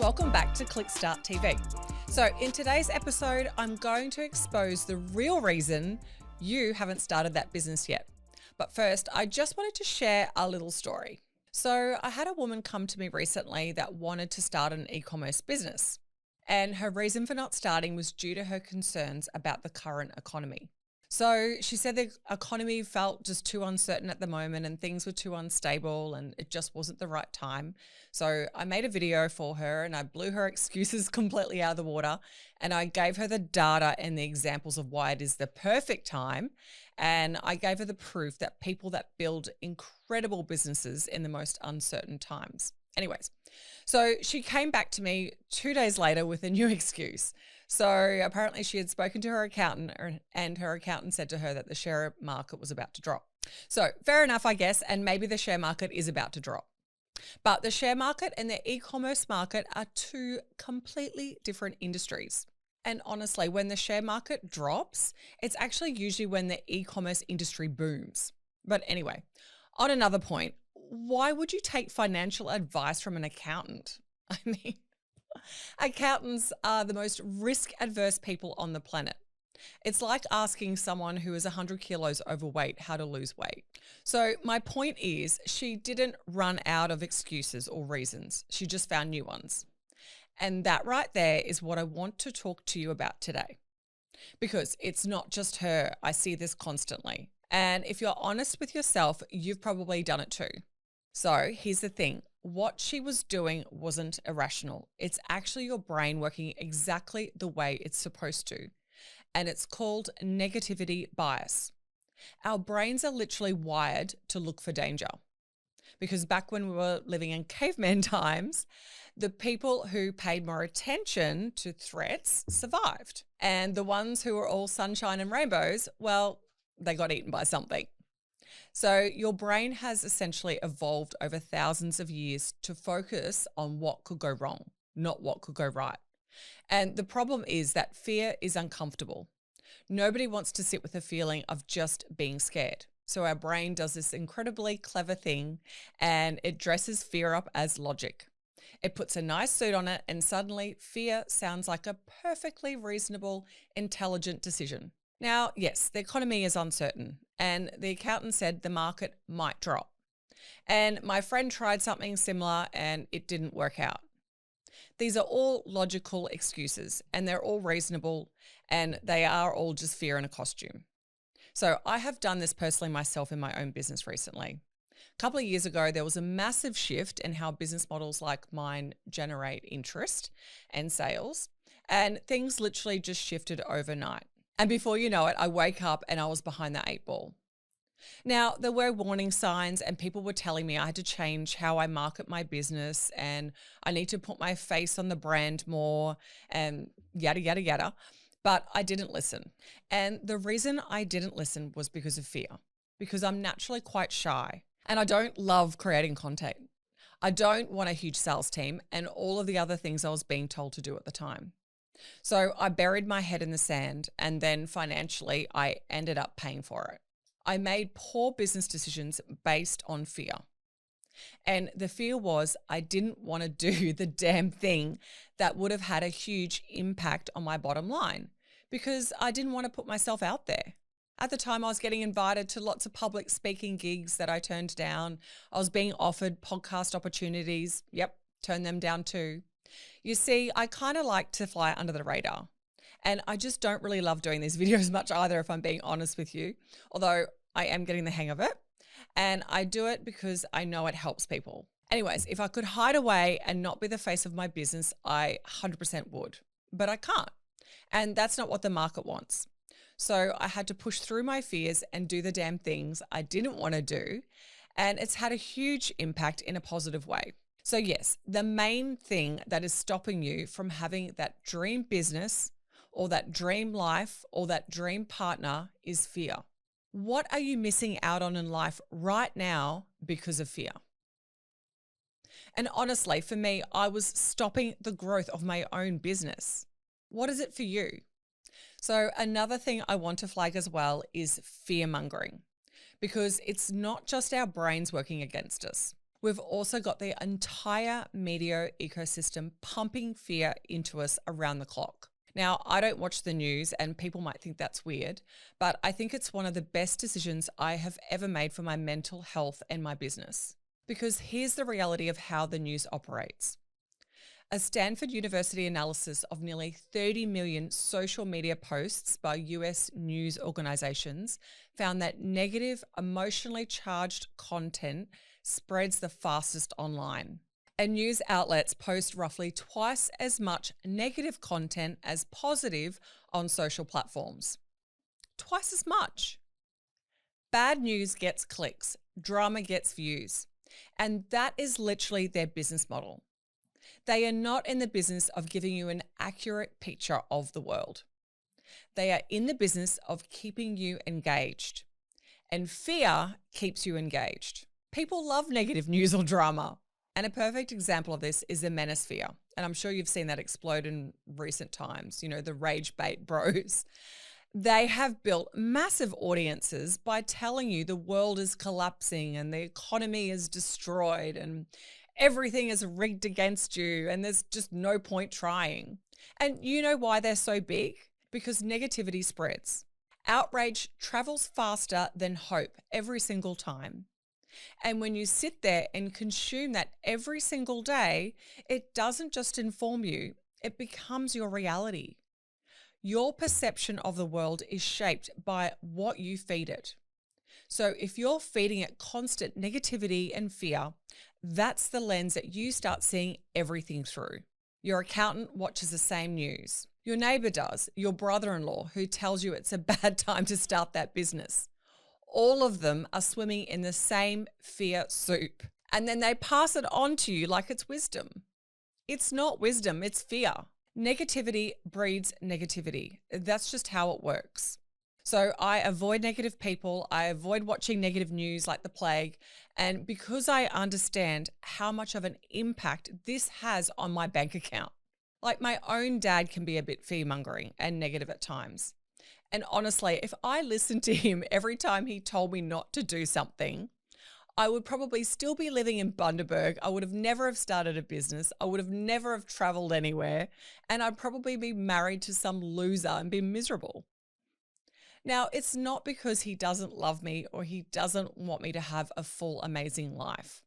Welcome back to Click Start TV. So in today's episode, I'm going to expose the real reason you haven't started that business yet. But first, I just wanted to share a little story. So I had a woman come to me recently that wanted to start an e-commerce business. And her reason for not starting was due to her concerns about the current economy. So she said the economy felt just too uncertain at the moment and things were too unstable and it just wasn't the right time. So I made a video for her and I blew her excuses completely out of the water and I gave her the data and the examples of why it is the perfect time. And I gave her the proof that people that build incredible businesses in the most uncertain times. Anyways, so she came back to me 2 days later with a new excuse. So apparently she had spoken to her accountant and her accountant said to her that the share market was about to drop. So fair enough, I guess, and maybe the share market is about to drop. But the share market and the e-commerce market are two completely different industries. And honestly, when the share market drops, it's actually usually when the e-commerce industry booms. But anyway, on another point, why would you take financial advice from an accountant? I mean, accountants are the most risk-averse people on the planet. It's like asking someone who is 100 kilos overweight how to lose weight. So my point is, she didn't run out of excuses or reasons. She just found new ones. And that right there is what I want to talk to you about today. Because it's not just her. I see this constantly. And if you're honest with yourself, you've probably done it too. So here's the thing. What she was doing wasn't irrational. It's actually your brain working exactly the way it's supposed to. And it's called negativity bias. Our brains are literally wired to look for danger. Because back when we were living in caveman times, the people who paid more attention to threats survived. And the ones who were all sunshine and rainbows, well, they got eaten by something. So your brain has essentially evolved over thousands of years to focus on what could go wrong, not what could go right. And the problem is that fear is uncomfortable. Nobody wants to sit with the feeling of just being scared. So our brain does this incredibly clever thing and it dresses fear up as logic. It puts a nice suit on it and suddenly fear sounds like a perfectly reasonable, intelligent decision. Now, yes, the economy is uncertain and the accountant said the market might drop. And my friend tried something similar and it didn't work out. These are all logical excuses and they're all reasonable and they are all just fear in a costume. So I have done this personally myself in my own business recently. A couple of years ago, there was a massive shift in how business models like mine generate interest and sales, and things literally just shifted overnight. And before you know it, I wake up and I was behind the 8 ball. Now, there were warning signs and people were telling me I had to change how I market my business and I need to put my face on the brand more and yada, yada, yada. But I didn't listen. And the reason I didn't listen was because of fear, because I'm naturally quite shy and I don't love creating content. I don't want a huge sales team and all of the other things I was being told to do at the time. So I buried my head in the sand and then financially I ended up paying for it. I made poor business decisions based on fear. And the fear was I didn't want to do the damn thing that would have had a huge impact on my bottom line because I didn't want to put myself out there. At the time, I was getting invited to lots of public speaking gigs that I turned down. I was being offered podcast opportunities. Yep, turned them down too. You see, I kind of like to fly under the radar. And I just don't really love doing these videos much either, if I'm being honest with you, although I am getting the hang of it. And I do it because I know it helps people. Anyways, if I could hide away and not be the face of my business, I 100% would, but I can't. And that's not what the market wants. So I had to push through my fears and do the damn things I didn't want to do. And it's had a huge impact in a positive way. So yes, the main thing that is stopping you from having that dream business or that dream life or that dream partner is fear. What are you missing out on in life right now because of fear? And honestly, for me, I was stopping the growth of my own business. What is it for you? So another thing I want to flag as well is fear mongering, because it's not just our brains working against us. We've also got the entire media ecosystem pumping fear into us around the clock. Now, I don't watch the news and people might think that's weird, but I think it's one of the best decisions I have ever made for my mental health and my business. Because here's the reality of how the news operates. A Stanford University analysis of nearly 30 million social media posts by US news organizations found that negative, emotionally charged content spreads the fastest online. And news outlets post roughly twice as much negative content as positive on social platforms. Twice as much. Bad news gets clicks, drama gets views. And that is literally their business model. They are not in the business of giving you an accurate picture of the world. They are in the business of keeping you engaged. And fear keeps you engaged. People love negative news or drama. And a perfect example of this is the manosphere. And I'm sure you've seen that explode in recent times, the rage bait bros. They have built massive audiences by telling you the world is collapsing and the economy is destroyed and everything is rigged against you and there's just no point trying. And you know why they're so big? Because negativity spreads. Outrage travels faster than hope every single time. And when you sit there and consume that every single day, it doesn't just inform you, it becomes your reality. Your perception of the world is shaped by what you feed it. So if you're feeding it constant negativity and fear, that's the lens that you start seeing everything through. Your accountant watches the same news. Your neighbor does. Your brother-in-law who tells you it's a bad time to start that business. All of them are swimming in the same fear soup. And then they pass it on to you like it's wisdom. It's not wisdom, it's fear. Negativity breeds negativity. That's just how it works. So I avoid negative people. I avoid watching negative news like the plague. And because I understand how much of an impact this has on my bank account, like my own dad can be a bit fear-mongering and negative at times. And honestly, if I listened to him every time he told me not to do something, I would probably still be living in Bundaberg. I would have never have started a business. I would have never have traveled anywhere. And I'd probably be married to some loser and be miserable. Now, it's not because he doesn't love me or he doesn't want me to have a full, amazing life.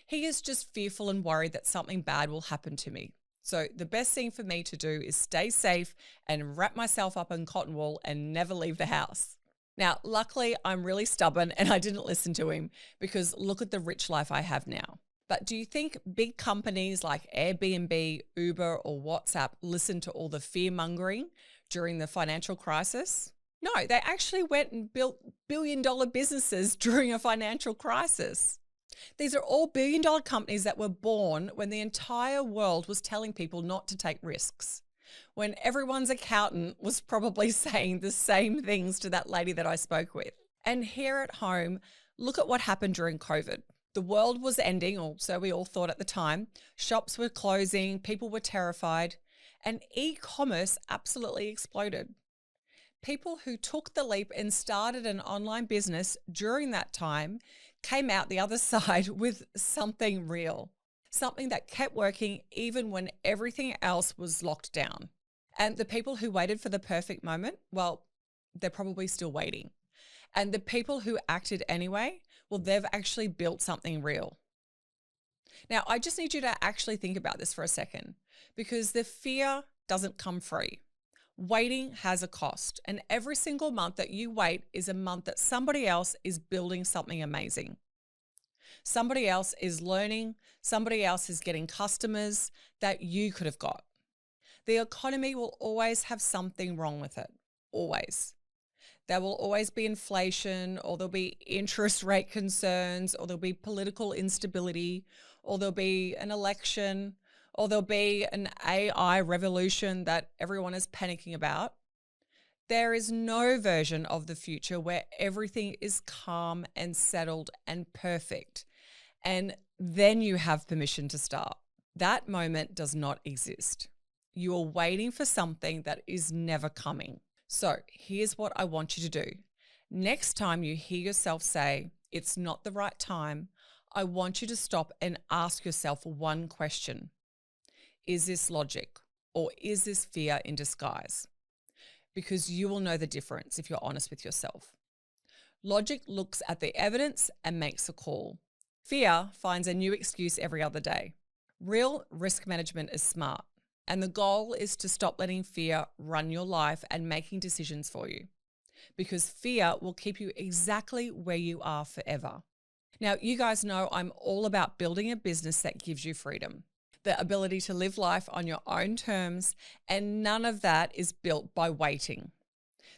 He is just fearful and worried that something bad will happen to me. So the best thing for me to do is stay safe and wrap myself up in cotton wool and never leave the house. Now, luckily, I'm really stubborn and I didn't listen to him because look at the rich life I have now. But do you think big companies like Airbnb, Uber, or WhatsApp listened to all the fear-mongering during the financial crisis? No, they actually went and built billion-dollar businesses during a financial crisis. These are all billion-dollar companies that were born when the entire world was telling people not to take risks, when everyone's accountant was probably saying the same things to that lady that I spoke with. And here at home, look at what happened during COVID. The world was ending, or so we all thought at the time. Shops were closing, people were terrified, and e-commerce absolutely exploded. People who took the leap and started an online business during that time came out the other side with something real, something that kept working even when everything else was locked down. And the people who waited for the perfect moment, well, they're probably still waiting. And the people who acted anyway, well, they've actually built something real. Now, I just need you to actually think about this for a second, because the fear doesn't come free. Waiting has a cost, and every single month that you wait is a month that somebody else is building something amazing. Somebody else is learning, somebody else is getting customers that you could have got. The economy will always have something wrong with it, always. There will always be inflation, or there'll be interest rate concerns, or there'll be political instability, or there'll be an election, or there'll be an AI revolution that everyone is panicking about. There is no version of the future where everything is calm and settled and perfect, and then you have permission to start. That moment does not exist. You are waiting for something that is never coming. So here's what I want you to do. Next time you hear yourself say, "It's not the right time," I want you to stop and ask yourself one question. Is this logic or is this fear in disguise? Because you will know the difference if you're honest with yourself. Logic looks at the evidence and makes a call. Fear finds a new excuse every other day. Real risk management is smart, and the goal is to stop letting fear run your life and making decisions for you, because fear will keep you exactly where you are forever. Now, you guys know I'm all about building a business that gives you freedom, the ability to live life on your own terms, and none of that is built by waiting.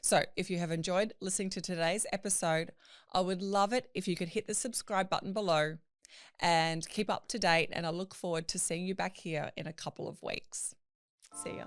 So if you have enjoyed listening to today's episode, I would love it if you could hit the subscribe button below and keep up to date. And I look forward to seeing you back here in a couple of weeks. See ya.